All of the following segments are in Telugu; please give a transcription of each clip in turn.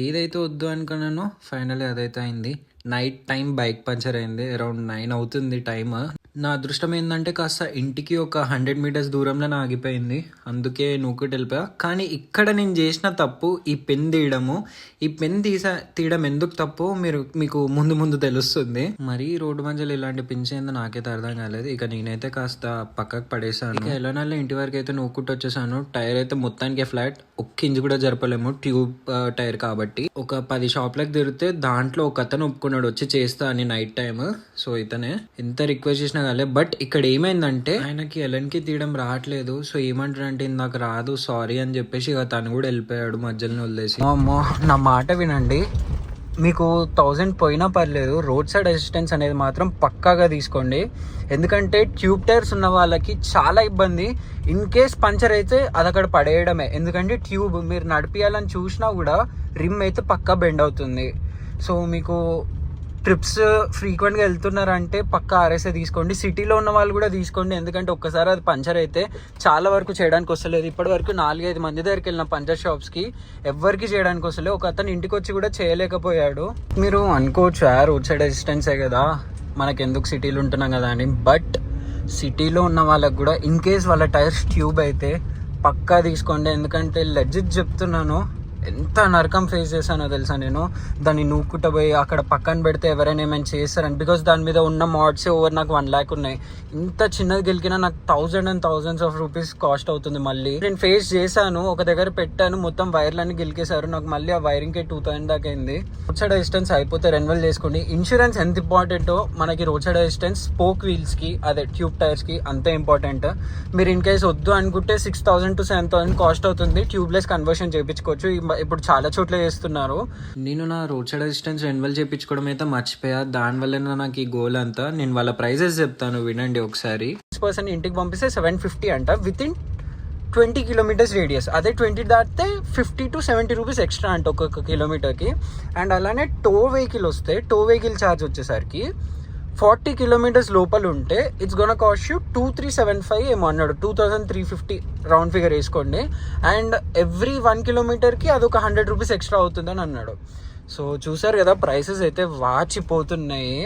ఏదైతే వద్దు అనుకున్నానో ఫైనల్లీ అదైతే అయింది. నైట్ టైం బైక్ పంచర్ అయింది. అరౌండ్ 9 అవుతుంది టైమ్. నా అదృష్టం ఏందంటే కాస్త ఇంటికి ఒక 100 మీటర్స్ దూరంలోనే ఆగిపోయింది. అందుకే నూకుడు వెళ్ళిపోయా. కానీ ఇక్కడ నేను చేసిన తప్పు ఈ పెన్ తీయడము. ఈ పెన్ తీయడం ఎందుకు తప్పు మీకు ముందు తెలుస్తుంది. మరీ రోడ్డు మధ్యలో ఇలాంటి పిన్స్ ఏందో నాకైతే అర్థం కాలేదు. ఇక నేనైతే కాస్త పక్కకు పడేసాను. ఇక ఎలానల్లా ఇంటి వరకు అయితే నూకుట్టు వచ్చేసాను. టైర్ అయితే మొత్తానికి ఫ్లాట్. ఒక్క ఇంచు కూడా జరపలేము, ట్యూబ్ టైర్ కాబట్టి. ఒక 10 షాప్లకు తిరిగితే దాంట్లో ఒక అతను ఒప్పుకున్నాడు వచ్చి చేస్తా అని నైట్ టైమ్. సో ఇతనే ఎంత రిక్వెస్ట్ చేసినా కాలే. బట్ ఇక్కడ ఏమైందంటే ఆయనకి ఎలన్కి తీయడం రావట్లేదు. సో ఏమంటాడంటే నాకు రాదు సారీ అని చెప్పేసి ఇక తను కూడా వెళ్ళిపోయాడు మధ్యలో వదిలేసి. అమ్మో, నా మాట వినండి. మీకు 1000 పోయినా పర్లేదు, రోడ్ సైడ్ అసిస్టెన్స్ అనేది మాత్రం పక్కాగా తీసుకోండి. ఎందుకంటే ట్యూబ్ టైర్స్ ఉన్న వాళ్ళకి చాలా ఇబ్బంది. ఇన్ కేస్ పంచర్ అయితే అది అక్కడ పడేయడమే. ఎందుకంటే ట్యూబ్ మీరు నడిపియాలని చూసినా కూడా రిమ్ అయితే పక్కా బెండ్ అవుతుంది. సో మీకు ట్రిప్స్ ఫ్రీక్వెంట్గా వెళ్తున్నారంటే పక్కా ఆర్ఎస్ఏ తీసుకోండి. సిటీలో ఉన్న వాళ్ళు కూడా తీసుకోండి. ఎందుకంటే ఒక్కసారి అది పంచర్ అయితే చాలా వరకు చేయడానికి వస్తలేదు. ఇప్పటి వరకు 4-5 మంది దగ్గరికి వెళ్ళిన పంచర్ షాప్స్కి ఎవ్వరికి చేయడానికి వస్తలేదు. ఒక అతను ఇంటికి వచ్చి కూడా చేయలేకపోయాడు. మీరు అనుకోవచ్చు రోడ్ సైడ్ అసిస్టెన్సే కదా, మనకెందుకు సిటీలో ఉంటున్నాం కదా అని. బట్ సిటీలో ఉన్న వాళ్ళకి కూడా ఇన్ కేస్ వాళ్ళ టైర్స్ ట్యూబ్ అయితే పక్కా తీసుకోండి. ఎందుకంటే లెజిట్ చెప్తున్నాను, ఎంత నరకం ఫేస్ చేశానో తెలుసా నేను. దాన్ని నూక్కుంటూ పోయి అక్కడ పక్కన పెడితే ఎవరైనా ఏమైనా చేస్తారని. బికాస్ దాని మీద ఉన్న మోడ్సే ఓవర్ నాకు 1 lakh ఉన్నాయి. ఇంత చిన్నది గెలికినా నాకు 1000 and thousands of rupees cost అవుతుంది. మళ్ళీ నేను ఫేస్ చేశాను, ఒక దగ్గర పెట్టాను, మొత్తం వైర్లన్నీ గెలికేశారు. నాకు మళ్ళీ ఆ వైరింగ్కి 2000 దాకా అయింది. రోడ్ సైడ్ అసిస్టెన్స్ అయిపోతే రెన్యువల్ చేసుకోండి. ఇన్సూరెన్స్ ఎంత ఇంపార్టెంటో మనకి రోడ్ సైడ్ అసిస్టెన్స్ స్పోక్ వీల్స్కి, అదే ట్యూబ్ టైర్స్కి అంతే ఇంపార్టెంట్. మీరు ఇన్ కేస్ వద్దు అనుకుంటే 6000 to 7000 కాస్ట్ అవుతుంది. ట్యూబ్లెస్ కన్వర్షన్ చేయించుకోవచ్చు. ఇప్పుడు చాలా చోట్ల చేస్తున్నారు. నేను నా రోడ్ సైడ్ అసిస్టెన్స్ రెన్యువల్ చేయించుకోవడం అయితే మర్చిపోయా. దానివల్ల నాకు ఈ గోల్ అంతా. నేను వాళ్ళ ప్రైజెస్ చెప్తాను, వినండి ఒకసారి. 6% ఇంటికి పంపిస్తే 750 అంట వితిన్ 20 kilometers రేడియస్. అదే 20 దాటితే 50 to 70 రూపీస్ ఎక్స్ట్రా అంట ఒక్కొక్క కిలోమీటర్కి. అండ్ అలానే టో వెహికల్ వస్తే టో వెహికల్ ఛార్జ్ వచ్చేసరికి 40 kilometers లోపల ఉంటే ఇట్స్ గోనా కాస్ట్ యూ 2375 ఏమో అన్నాడు. 2350 రౌండ్ ఫిగర్ వేసుకోండి. అండ్ ఎవ్రీ 1 kilometerకి అదొక 100 రూపీస్ ఎక్స్ట్రా అవుతుందని అన్నాడు. సో చూసారు కదా, ప్రైసెస్ అయితే వాచిపోతున్నాయి.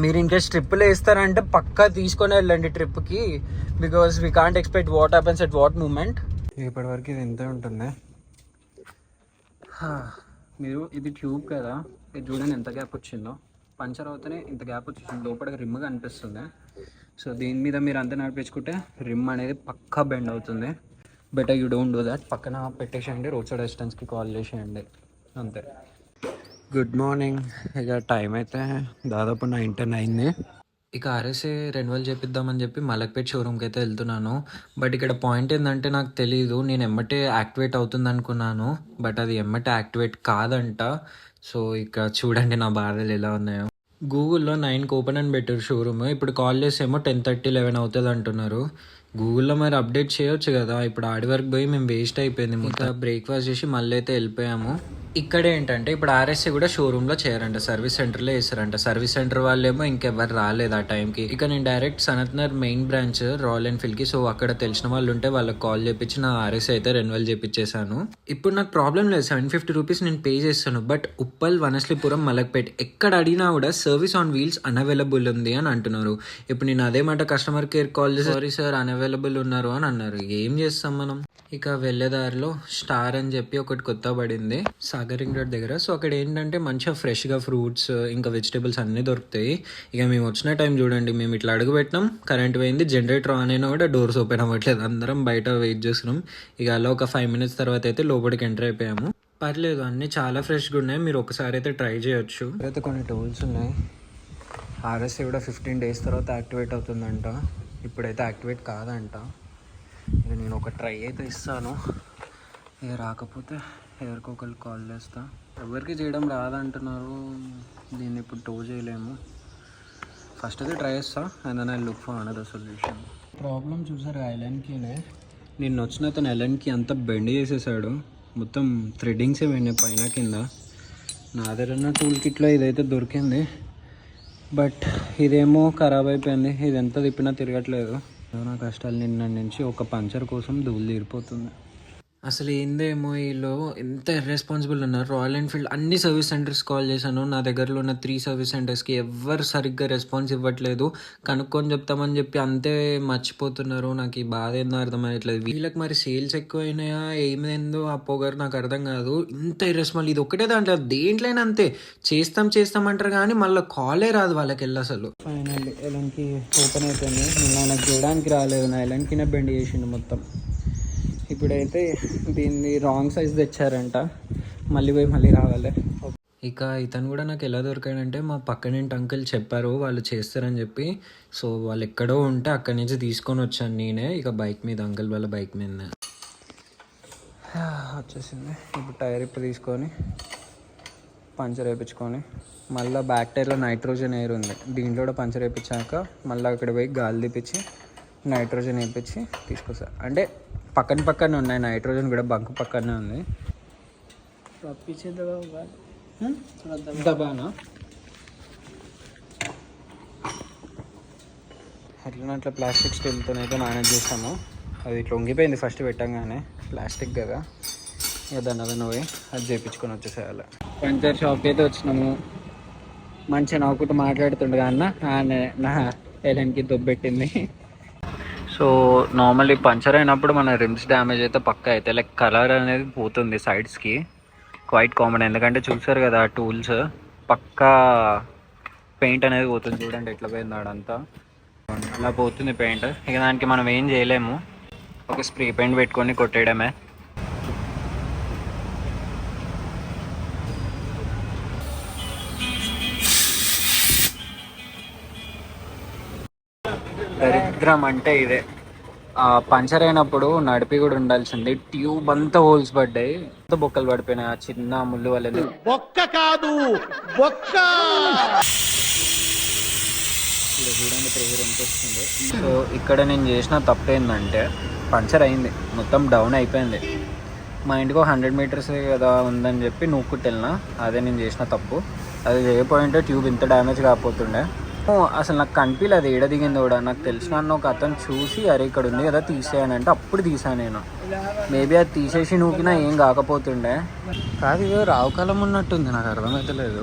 మీరు ఇంకేస్ ట్రిప్పులు వేస్తారంటే పక్కా తీసుకొని వెళ్ళండి ట్రిప్కి. Because we can't expect what happens at what moment. ఇప్పటివరకు ఇది ఎంత ఉంటుంది. మీరు ఇది ట్యూబ్ కదా, ఇది చూడండి ఎంత గ్యాప్ వచ్చిందో. పంచర్ అవుతూనే ఇంత గ్యాప్ వచ్చేసింది, లోపల రిమ్ కనిపిస్తుంది. సో దీని మీద మీరు అంతా నడిపించుకుంటే రిమ్ అనేది పక్కా బెండ్ అవుతుంది. Better you don't do that. పక్కన పెట్టేసేయండి, రోడ్ సైడ్ అసిస్టెన్స్కి కాల్ చేసేయండి, అంతే. Good morning. ఇక టైం అయితే దాదాపు 9-10 అయింది. ఇక ఆర్ఎస్ఏ రెన్యువల్ చేపిద్దామని చెప్పి మలక్పేట్ షోరూమ్కి అయితే వెళ్తున్నాను. బట్ ఇక్కడ పాయింట్ ఏంటంటే నాకు తెలీదు, నేను ఎమ్మటే యాక్టివేట్ అవుతుంది అనుకున్నాను. బట్ అది ఎమ్మటే యాక్టివేట్ కాదంట. సో ఇక చూడండి నా బాధలు ఎలా ఉన్నాయో. గూగుల్లో 9కి ఓపెన్ అని పెట్టారు షోరూమ్. ఇప్పుడు కాల్ చేసేమో 10:30, 11 అవుతుంది అంటున్నారు. గూగుల్లో మరి అప్డేట్ చేయొచ్చు కదా. ఇప్పుడు ఆడి వరకు పోయి మేము వేస్ట్ అయిపోయింది. ఇంకా బ్రేక్ఫాస్ట్ చేసి మళ్ళీ అయితే వెళ్ళిపోయాము. ఇక్కడ ఏంటంటే ఇప్పుడు ఆర్ఎస్ఏ కూడా షోరూంలో చేయరంట, సర్వీస్ సెంటర్లో వేస్తారంట. సర్వీస్ సెంటర్ వాళ్ళేమో ఇంకెవ్వరు రాలేదు ఆ టైంకి. ఇక నేను direct Sanathnagar main branch royal ఎన్ఫీల్డ్కి, సో అక్కడ తెలిసిన వాళ్ళు ఉంటే వాళ్ళకి కాల్ చేపించి నా ఆర్ఎస్ఏ అయితే రెన్యువల్ చేపించేశాను. ఇప్పుడు నాకు ప్రాబ్లం లేదు, 750 రూపీస్ నేను పే చేస్తాను. బట్ ఉప్పల్, వనస్లీపురం, మలక్పేట్ ఎక్కడ అడిగినా కూడా సర్వీస్ ఆన్ వీల్స్ అన్అవైలబుల్ ఉంది అని అంటున్నారు. ఇప్పుడు నేను అదే మాట కస్టమర్ కేర్ కాల్ చేసి సారీ సార్ అన్అవైలబుల్ ఉన్నారు అని అన్నారు. ఏం చేస్తాం మనం. ఇక వెళ్ళేదారిలో స్టార్ అని చెప్పి ఒకటి కొత్త పడింది సాగర్ రింగ్ రోడ్ దగ్గర. సో అక్కడ ఏంటంటే మంచిగా ఫ్రెష్గా ఫ్రూట్స్ ఇంకా వెజిటేబుల్స్ అన్నీ దొరుకుతాయి. ఇక మేము వచ్చిన టైం చూడండి, మేము ఇట్లా అడుగు పెట్టినాం, కరెంట్ పోయింది, జనరేటర్ ఆన్ అయినా కూడా డోర్స్ ఓపెన్ అవ్వట్లేదు. అందరం బయట వెయిట్ చేస్తున్నాం. ఇక అలా ఒక 5 minutes తర్వాత అయితే లోపలికి ఎంటర్ అయిపోయాము. పర్లేదు, అన్నీ చాలా ఫ్రెష్గా ఉన్నాయి. మీరు ఒకసారి అయితే ట్రై చేయొచ్చు. అయితే కొన్ని టూల్స్ ఉన్నాయి. ఆర్ఎస్ఏ కూడా 15 days తర్వాత యాక్టివేట్ అవుతుందంట. ఇప్పుడైతే యాక్టివేట్ కాదంట. ఇక నేను ఒక ట్రై అయితే ఇస్తాను. ఇక రాకపోతే ఎవరికి ఒకరికి కాల్ చేస్తా. ఎవరికి చేయడం రాదంటున్నారు, దీన్ని ఇప్పుడు టో చేయలేము. ఫస్ట్ అయితే ట్రై చేస్తా and then I look for another solution. Problem చూసారు ఎలన్కీనే. నిన్న వచ్చిన అతను ఎలన్కి అంతా బెండ్ చేసేసాడు, మొత్తం థ్రెడ్డింగ్సే పోయినాయి పైన కింద. నా దగ్గర టూల్ కిట్లో ఇదైతే దొరికింది, బట్ ఇదేమో ఖరాబ్ అయిపోయింది. ఇది ఎంత తిప్పినా తిరగట్లేదు. నా కష్టాలు నిన్న నుంచి ఒక పంచర్ కోసం ధూళి తీరిపోతుంది. అసలు ఏందేమో వీళ్ళు ఎంత ఇర్రెస్పాన్సిబుల్ ఉన్నారు. రాయల్ ఎన్ఫీల్డ్ అన్ని సర్వీస్ సెంటర్స్ కాల్ చేశాను. నా దగ్గరలో ఉన్న 3 సర్వీస్ సెంటర్స్కి ఎవ్వరు సరిగ్గా రెస్పాన్స్ ఇవ్వట్లేదు. కనుక్కొని చెప్తామని చెప్పి అంతే మర్చిపోతున్నారు. నాకు ఈ బాధ ఏందో అర్థమయ్యట్లేదు. వీళ్ళకి మరి సేల్స్ ఎక్కువైనాయా ఏమైందో ఆ పొగరు నాకు అర్థం కాదు. ఇంత ఇర్రెస్పాన్స్ ఇది ఒకటే దాంట్లో దేంట్లైనా అంతే. చేస్తాం అంటారు కానీ మళ్ళీ కాలే రాదు వాళ్ళకి వెళ్ళి అసలు. ఫైనల్లీ ఎలాంటి ఓపెన్ అయిపోయింది. నిన్న నాకు చూడడానికి రాలేదు. నా ఎలాంటినే బెండ్ చేసిండు మొత్తం. ఇప్పుడైతే దీన్ని రాంగ్ సైజ్ తెచ్చారంట. మళ్ళీ రావాలి. ఇక ఇతను కూడా నాకు ఎలా దొరికాడంటే మా పక్కనింటి అంకుల్ చెప్పారు వాళ్ళు చేస్తారని చెప్పి. సో వాళ్ళు ఎక్కడో ఉంటే అక్కడి నుంచి తీసుకొని వచ్చాను నేనే. ఇక బైక్ మీద అంకుల్ వాళ్ళ బైక్ మీద వచ్చేసింది. ఇప్పుడు టైర్ తీసుకొని పంచర్ వేయించుకొని మళ్ళీ బ్యాక్ టైర్లో నైట్రోజన్ ఎయిర్ ఉంది. దీంట్లో కూడా పంచర్ వేయించాక మళ్ళీ అక్కడ పోయి గాలి తీపిచ్చి నైట్రోజన్ వేయించి తీసుకొస్తా. అంటే పక్కన ఉన్నాయి. నైట్రోజన్ కూడా బంక్ పక్కనే ఉంది. దబానా అట్లా ప్లాస్టిక్ స్టీల్తో అయితే మేనేజ్ చేస్తాము. అది ఇట్లా వంగిపోయింది ఫస్ట్ పెట్టంగానే. ప్లాస్టిక్ కదా ఇక దాన్ని పోయి అది చేయించుకొని వచ్చేసేయాలి. పంచర్ షాప్కి అయితే వచ్చినాము. మంచిగా నవ్వుకుంటూ మాట్లాడుతుండగా అన్న నా ఎలాంటి దొబ్బెట్టింది. సో నార్మల్లీ పంచర్ అయినప్పుడు మన రిమ్స్ డ్యామేజ్ అయితే పక్కా అయితే లైక్ కలర్ అనేది పోతుంది సైడ్స్కి. Quite common. ఎందుకంటే చూసారు కదా టూల్స్ పక్కా పెయింట్ అనేది పోతుంది. చూడండి ఎట్లా పోయింది ఆడంతా. అలా పోతుంది పెయింట్. ఇక దానికి మనం ఏం చేయలేము. ఒక స్ప్రే పెయింట్ పెట్టుకొని కొట్టేయడమే. దరిద్రం అంటే ఇదే. పంచర్ అయినప్పుడు నడిపి కూడా ఉండాల్సింది. ట్యూబ్ అంతా హోల్స్ పడ్డాయి. అంత బొక్కలు పడిపోయినాయి ఆ చిన్న ముళ్ళు వల్ల. బొక్క కాదు బొక్క. చూడండి ప్రెషర్ ఎంత వస్తుందో. సో ఇక్కడ నేను చేసిన తప్పు ఏంటంటే పంచర్ అయింది, మొత్తం డౌన్ అయిపోయింది. మా ఇంటికి 100 మీటర్స్ కదా ఉందని చెప్పి నూక్కుట్టెళ్ళినా. అదే నేను చేసిన తప్పు. అది చేయకపోయింటే ట్యూబ్ ఇంత డ్యామేజ్ కాకపోతుండే. అసలు నాకు కనిపించలేదు ఏడ దిగింది కూడా. నాకు తెలిసిన ఒక అతను చూసి అరే ఇక్కడ ఉంది కదా తీసేయనంటే అప్పుడు తీసాను నేను. మేబీ అది తీసేసి నూకినా ఏం కాకపోతుండే. కాదు ఇదో రావుకాలం ఉన్నట్టుంది. నాకు అర్థమవుతలేదు.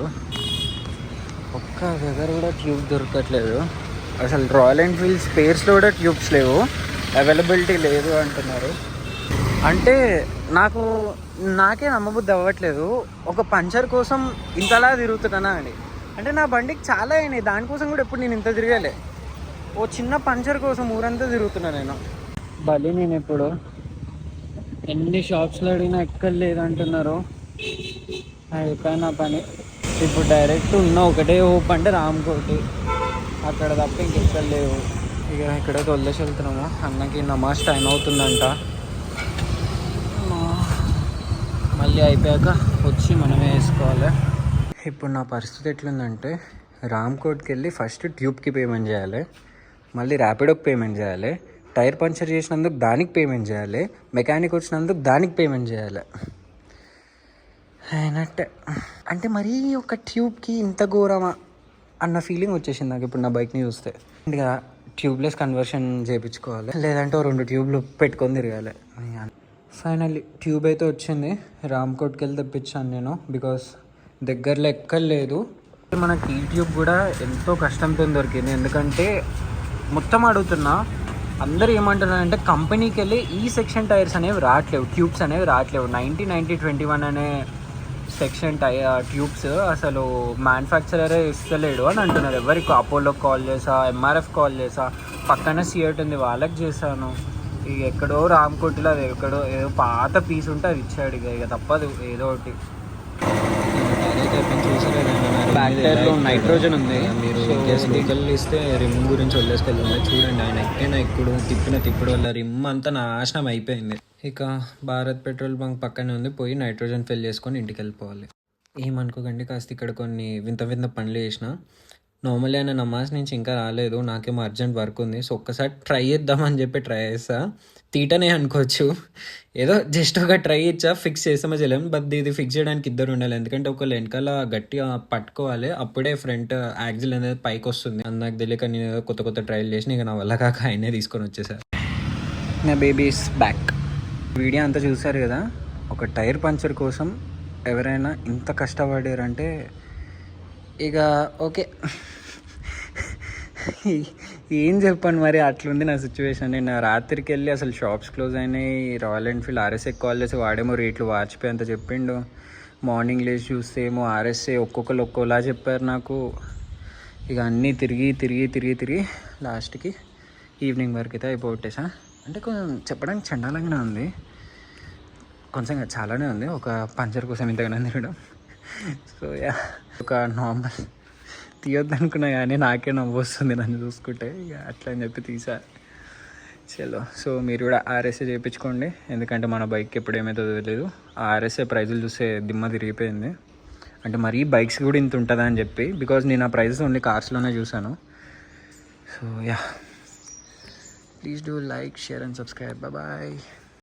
ఒక్క దగ్గర కూడా ట్యూబ్ దొరకట్లేదు అసలు. రాయల్ ఎన్ఫీల్డ్ స్పేర్స్లో కూడా ట్యూబ్స్ లేవు, అవైలబిలిటీ లేదు అంటున్నారు. అంటే నాకే నమ్మబుద్ధి అవ్వట్లేదు. ఒక పంచర్ కోసం ఇంతలా తిరుగుతున్నానా అని. అంటే నా బండికి చాలా అయినాయి, దానికోసం కూడా ఎప్పుడు నేను ఇంత తిరగాలే. ఓ చిన్న పంచర్ కోసం ఊరంతా తిరుగుతున్నా నేను. బలి నేను ఇప్పుడు ఎన్ని షాప్స్లో అడిగినా ఎక్కడ లేదంటున్నారు. అయిపోయిన పని. ఇప్పుడు డైరెక్ట్ ఉన్న ఒకటే హోప్ అంటే రామ్కోటి. అక్కడ తప్ప ఇంకెక్కడ లేవు. ఇక ఇక్కడైతే వదిలేసి వెళ్తున్నాము. అన్నకి నమాజ్ టైం అవుతుందంట. మళ్ళీ అయిపోయాక వచ్చి మనమే వేసుకోవాలి. ఇప్పుడు నా పరిస్థితి ఎట్లుందంటే రామ్కోట్కి వెళ్ళి ఫస్ట్ ట్యూబ్కి పేమెంట్ చేయాలి, మళ్ళీ ర్యాపిడోకి పేమెంట్ చేయాలి, టైర్ పంచర్ చేసినందుకు దానికి పేమెంట్ చేయాలి, మెకానిక్ వచ్చినందుకు దానికి పేమెంట్ చేయాలి. అయినట్టే. అంటే మరీ ఒక ట్యూబ్కి ఇంత ఘోరమా అన్న ఫీలింగ్ వచ్చేసింది నాకు ఇప్పుడు నా బైక్ని చూస్తే. ఇంకా ట్యూబ్లెస్ కన్వర్షన్ చేయించుకోవాలి, లేదంటే 2 ట్యూబ్లు పెట్టుకొని తిరగాలి. ఫైనల్లీ ట్యూబ్ అయితే వచ్చింది. రామ్కోట్కి వెళ్ళి తెప్పించాను నేను, బికాస్ దగ్గరలో ఎక్కడ లేదు. మనకి ఈ ట్యూబ్ కూడా ఎంతో కష్టంతో దొరికింది. ఎందుకంటే మొత్తం అడుగుతున్నా, అందరూ ఏమంటున్నారంటే కంపెనీకి వెళ్ళి ఈ సెక్షన్ టైర్స్ అనేవి రావట్లేవు, ట్యూబ్స్ అనేవి రావట్లేవు. 90-90-21 అనే సెక్షన్ ట్యూబ్స్ అసలు మ్యానుఫ్యాక్చరరే ఇస్తలేడు అని అంటున్నారు. ఎవరికి అపోలోకి కాల్ చేసా, ఎంఆర్ఎఫ్ కాల్ చేసా, పక్కన సియట్ ఉంది వాళ్ళకి చేశాను. ఇక ఎక్కడో రామ్కోటిలో అది ఎక్కడో ఏదో పాత పీస్ ఉంటే అది ఇచ్చాడు. ఇక తప్పదు ఏదో ఒకటి. బ్యాక్ టైర్లో నైట్రోజన్ ఉంది. మీరు వెహికల్ ఇస్తే రిమ్ గురించి వదిలేసుకెళ్ళండి. చూడండి ఆయన ఎక్కైనా తిప్పుడు వల్ల రిమ్ అంతా నాశనం అయిపోయింది. ఇక భారత్ పెట్రోల్ బంక్ పక్కనే ఉంది, పోయి నైట్రోజన్ ఫిల్ చేసుకొని ఇంటికి వెళ్ళిపోవాలి. ఏమనుకోకండి, కాస్త ఇక్కడ కొన్ని వింత పనులు చేసిన. నార్మల్లీ ఆయన నమాజ్ నుంచి ఇంకా రాలేదు, నాకేమో అర్జెంట్ వర్క్ ఉంది. సో ఒక్కసారి ట్రై చేద్దామని చెప్పి ట్రై చేస్తా. తీటనే అనుకోవచ్చు, ఏదో జస్ట్ ఒక ట్రై ఇచ్చా, ఫిక్స్ చేస్తామో చేయలేము. బట్ ఇది ఫిక్స్ చేయడానికి ఇద్దరు ఉండాలి, ఎందుకంటే ఒకళ్ళు వెనకాల గట్టిగా పట్టుకోవాలి, అప్పుడే ఫ్రంట్ యాక్సిల్ అనేది పైకి వస్తుంది. నాకు తెలియక నేను ఏదో కొత్త ట్రైల్ చేసి ఇక నా వల్ల కాక ఆయనే తీసుకొని వచ్చేసారు. నా బేబీ ఇస్ బ్యాక్. వీడియో అంతా చూసారు కదా, ఒక టైర్ పంచర్ కోసం ఎవరైనా ఇంత కష్టపడారంటే ఇక ఓకే. ఏం చెప్పండి మరి, అట్లుంది నా సిచ్యువేషన్. నేను రాత్రికి వెళ్ళి అసలు షాప్స్ క్లోజ్ అయినాయి. రాయల్ ఎన్ఫీల్డ్ ఆర్ఎస్ఏ కాల్ చేసి వాడేమో రేట్లు వాచిపోయి అంత చెప్పిండు. మార్నింగ్ లేచి చూస్తే ఏమో ఆర్ఎస్ఏ ఒక్కొక్కరు ఒక్కోలా చెప్పారు నాకు. ఇక అన్నీ తిరిగి లాస్ట్కి ఈవినింగ్ వరకు అయితే అయిపోగొట్టేసా. అంటే కొంచెం చెప్పడానికి చండాలంగానే ఉంది, కొంచెం చాలానే ఉంది ఒక పంచర్ కోసం ఇంతగానే తిరగడం. సో యా, ఒక నార్మల్ తీయొద్దు అనుకున్నా కానీ నాకే నవ్వు వస్తుంది నన్ను చూసుకుంటే. ఇక అట్లా అని చెప్పి తీసా. చలో, సో మీరు కూడా ఆర్ఎస్ఏ చేయించుకోండి, ఎందుకంటే మన బైక్ ఎప్పుడు ఏమవుతుందో తెలియదు. ఆర్ఎస్ఏ ప్రైజులు చూస్తే దిమ్మ తిరిగిపోయింది. అంటే మరీ బైక్స్ కూడా ఇంత ఉంటుందా అని చెప్పి, బికాజ్ నేను ఆ ప్రైజెస్ ఓన్లీ కార్స్లోనే చూసాను. So yeah, please do like, share and subscribe. Bye.